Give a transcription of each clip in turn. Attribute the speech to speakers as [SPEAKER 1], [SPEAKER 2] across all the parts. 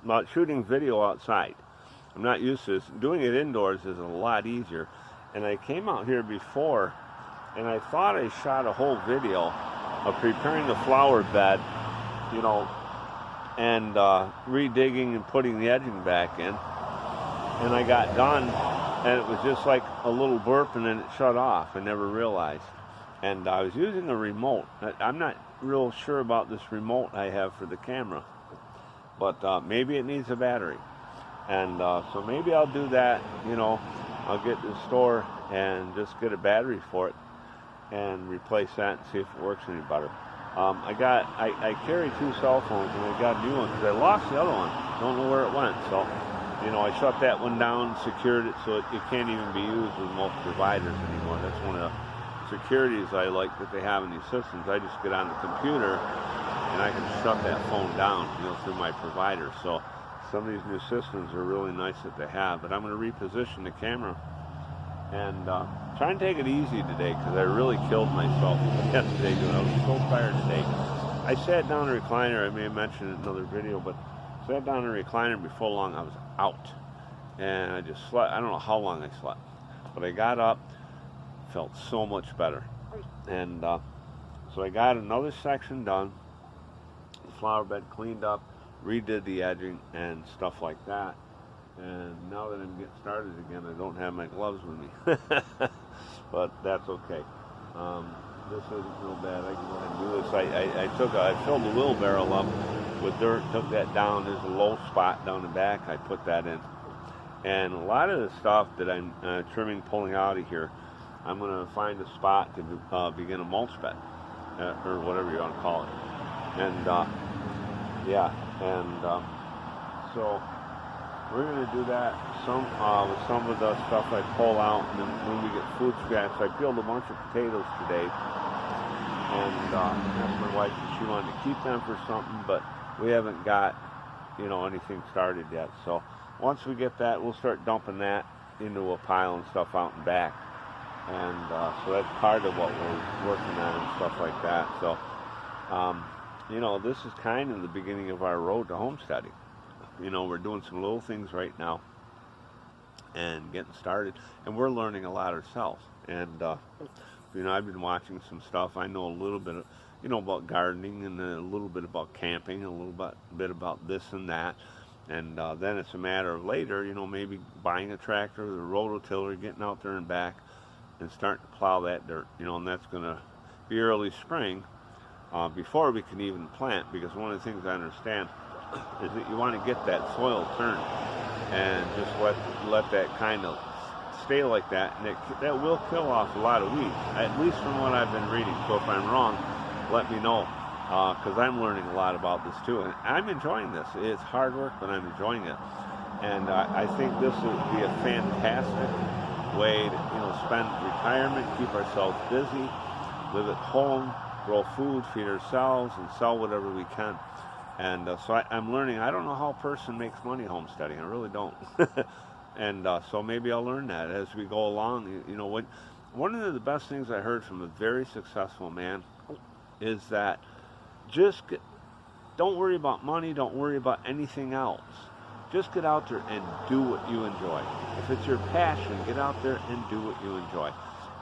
[SPEAKER 1] about shooting video outside. I'm not used to this. Doing it indoors is a lot easier. And I came out here before, and I thought I shot a whole video of preparing the flower bed, you know, and redigging and putting the edging back in. And I got done, and it was just like a little burp, and then it shut off. I never realized. And I was using a remote. I'm not real sure about this remote I have for the camera, but maybe it needs a battery. And so maybe I'll do that, you know. I'll get to the store and just get a battery for it and replace that and see if it works any better. I carry 2 cell phones, and I got a new one because I lost the other one. Don't know where it went. So, you know, I shut that one down, secured it so it can't even be used with most providers anymore. That's one of the securities I like that they have in these systems. I just get on the computer and I can shut that phone down, you know, through my provider. So some of these new systems are really nice that they have. But I'm going to reposition the camera and try and take it easy today because I really killed myself yesterday doing it. I was so tired today. I sat down in a recliner. I may have mentioned it in another video, but I sat down in a recliner before long. I was out, and I just slept. I don't know how long I slept, but I got up, felt so much better, and so I got another section done, the flower bed cleaned up, redid the edging and stuff like that. And now that I'm getting started again, I don't have my gloves with me. But that's okay. This isn't real bad. I can go ahead and do this. I filled the wheelbarrow up with dirt, took that down. There's a low spot down the back. I put that in. And a lot of the stuff that I'm trimming, pulling out of here, I'm going to find a spot to begin a mulch bed, or whatever you want to call it. And yeah, and so we're going to do that with some of the stuff I pull out, and then when we get food scraps, I peeled a bunch of potatoes today, and asked my wife if she wanted to keep them for something, but we haven't got, you know, anything started yet. So once we get that, we'll start dumping that into a pile and stuff out and back, and so that's part of what we're working on and stuff like that. So you know, this is kind of the beginning of our road to homesteading. You know, we're doing some little things right now and getting started, and we're learning a lot ourselves. And you know, I've been watching some stuff. I know a little bit, you know, about gardening, and a little bit about camping, a little bit about this and that. And then it's a matter of later, you know, maybe buying a tractor, the rototiller, getting out there and back, and starting to plow that dirt. You know, and that's going to be early spring. Before we can even plant, because one of the things I understand is that you want to get that soil turned and just let that kind of stay like that, and that will kill off a lot of weeds, at least from what I've been reading. So if I'm wrong, let me know, because I'm learning a lot about this too, and I'm enjoying this. It's hard work, but I'm enjoying it, and I think this would be a fantastic way to, you know, spend retirement, keep ourselves busy, live at home, grow food, feed ourselves, and sell whatever we can. And so I'm learning. I don't know how a person makes money homesteading. I really don't. And so maybe I'll learn that as we go along. You know, one of the best things I heard from a very successful man is that don't worry about money. Don't worry about anything else. Just get out there and do what you enjoy. If it's your passion, get out there and do what you enjoy.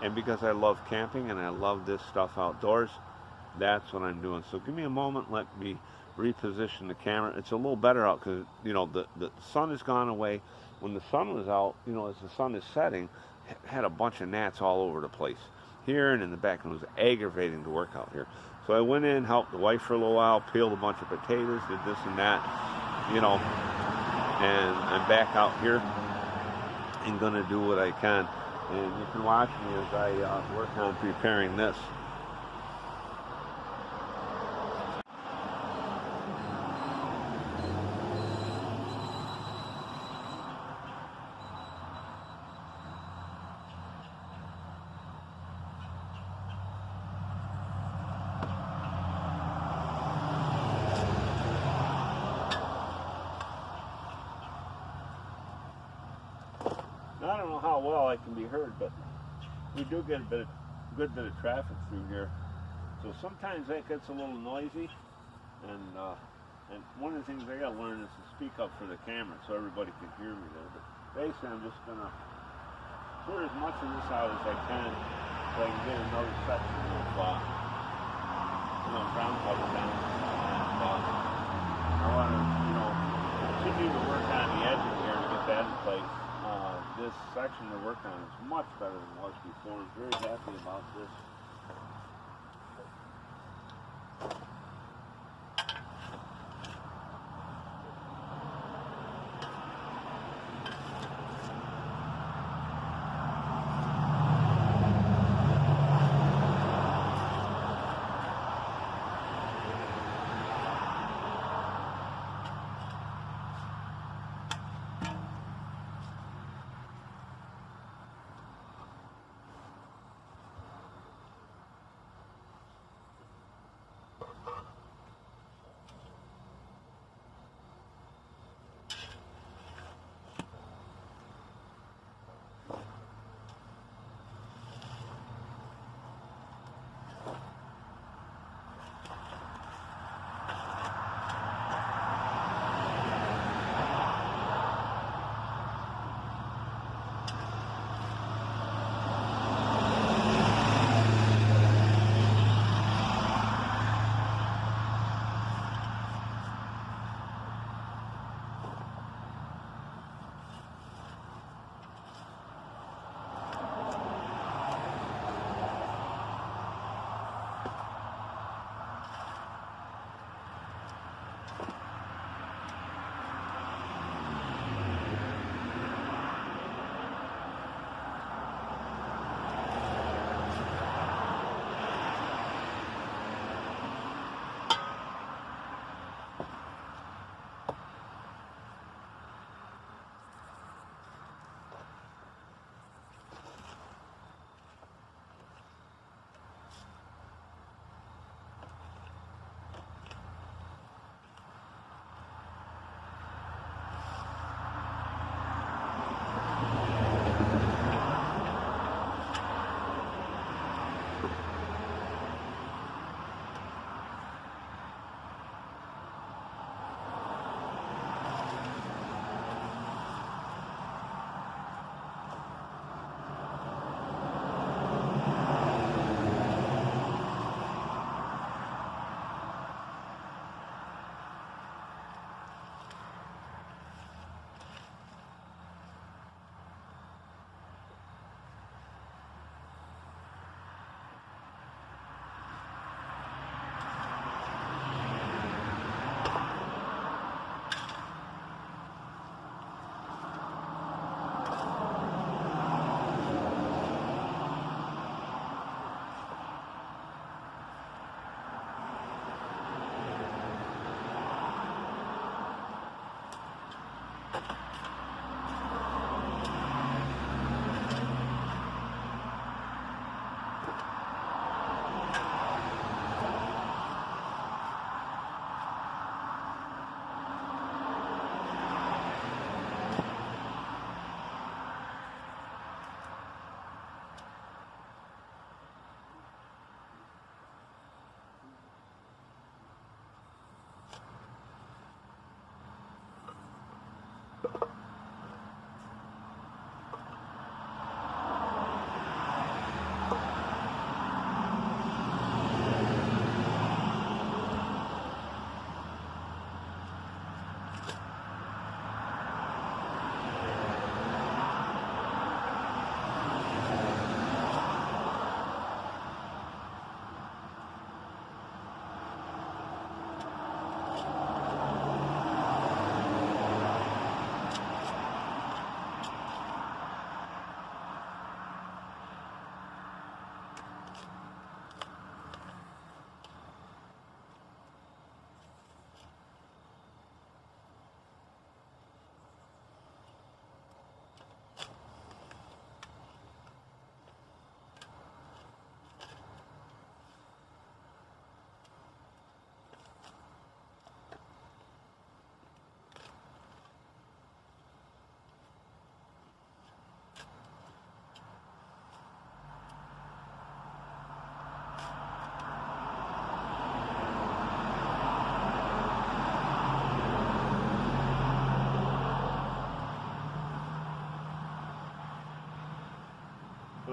[SPEAKER 1] And because I love camping and I love this stuff outdoors, that's what I'm doing. So give me a moment. Let me reposition the camera. It's a little better out because, you know, the sun has gone away. When the sun was out, you know, as the sun is setting, had a bunch of gnats all over the place here and in the back, and it was aggravating to work out here. So I went in, helped the wife for a little while, peeled a bunch of potatoes, did this and that, you know, and I'm back out here and going to do what I can. And you can watch me as I work on preparing this. I don't know how well I can be heard, but we do get a good bit of traffic through here. So sometimes that gets a little noisy, and And one of the things I got to learn is to speak up for the camera so everybody can hear me there. But basically, I'm just going to clear as much of this out as I can so I can get another section of ground cover down. And I want to, continue to work on the edging here to get that in place. This section they're working on is much better than it was before. I'm very happy about this.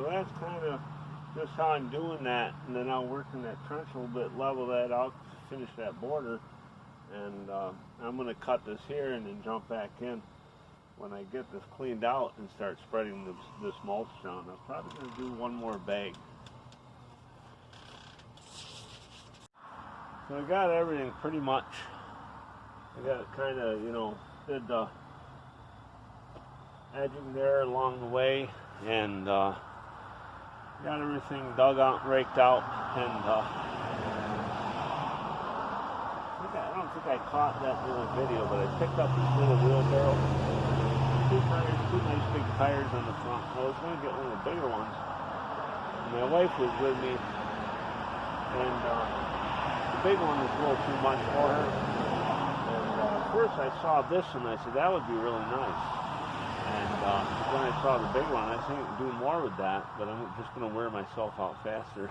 [SPEAKER 1] So that's kind of just how I'm doing that, and then I'll work in that trench a little bit, level that out, finish that border, and I'm going to cut this here and then jump back in when I get this cleaned out and start spreading this mulch down. I'm probably going to do one more bag. So I got everything pretty much. I got it kind of, you know, did the edging there along the way, and got everything dug out and raked out, and I don't think I caught that in the video, but I picked up this little wheelbarrow, two nice big tires on the front. I was going to get one of the bigger ones. My wife was with me, and the big one was a little too much for her. And first I saw this and I said, that would be really nice. And then I saw the big one, I think I can do more with that, but I'm just going to wear myself out faster.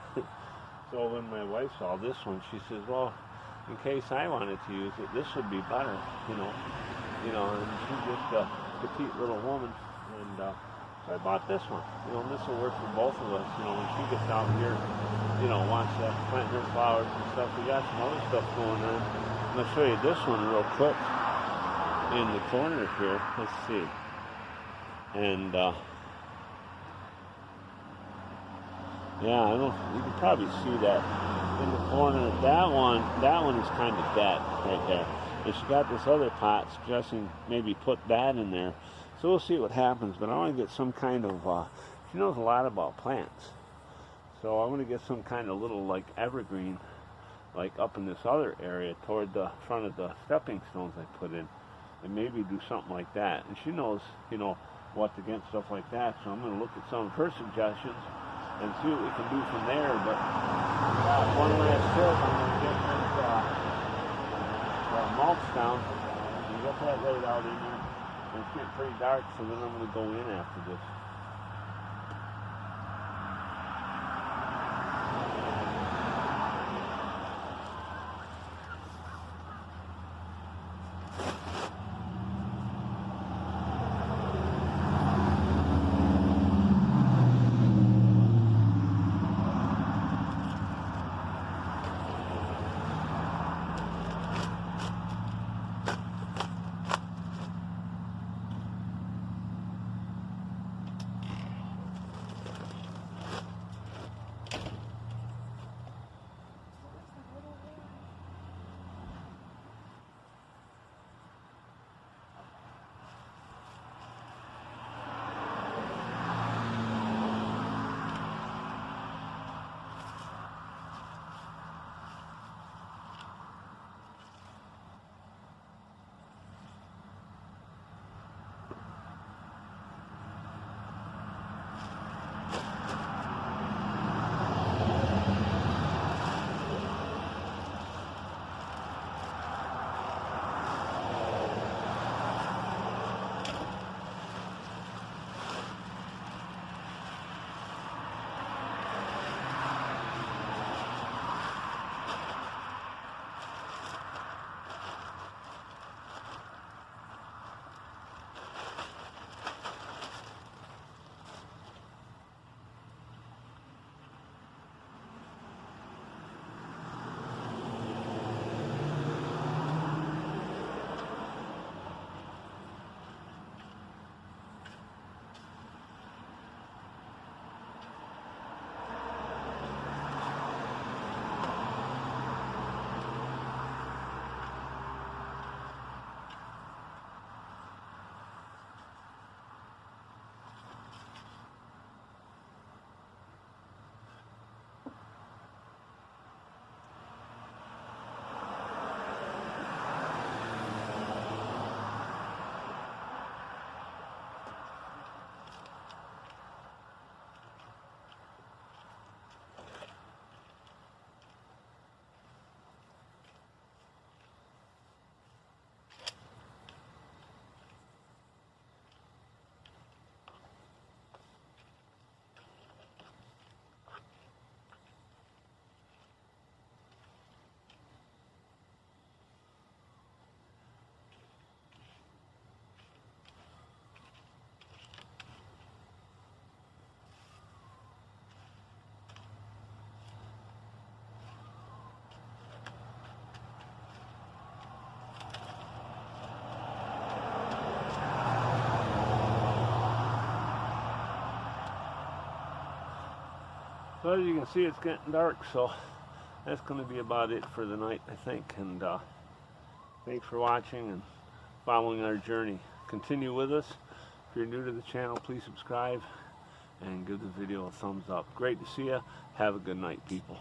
[SPEAKER 1] So when my wife saw this one, she says, well, in case I wanted to use it, this would be better, you know, and she's just a petite little woman, and so I bought this one, you know, and this will work for both of us, you know, when she gets out here, you know, wants to plant her flowers and stuff. We got some other stuff going on. I'm going to show you this one real quick in the corner here. Let's see. And yeah, I don't, you can probably see that in the corner. That one is kind of dead right there. And she got this other pot suggesting maybe put that in there. So we'll see what happens, but I want to get some kind of, she knows a lot about plants. So I want to get some kind of little like evergreen, like up in this other area toward the front of the stepping stones I put in, and maybe do something like that. And she knows, you know, what to get, stuff like that. So I'm going to look at some of her suggestions and see what we can do from there. But one last trip, I'm going to get this mulch down and get that laid out in there. And it's getting pretty dark, so then I'm going to go in after this. So as you can see, it's getting dark, so that's going to be about it for the night, I think. And thanks for watching and following our journey. Continue with us. If you're new to the channel, please subscribe and give the video a thumbs up. Great to see you. Have a good night, people.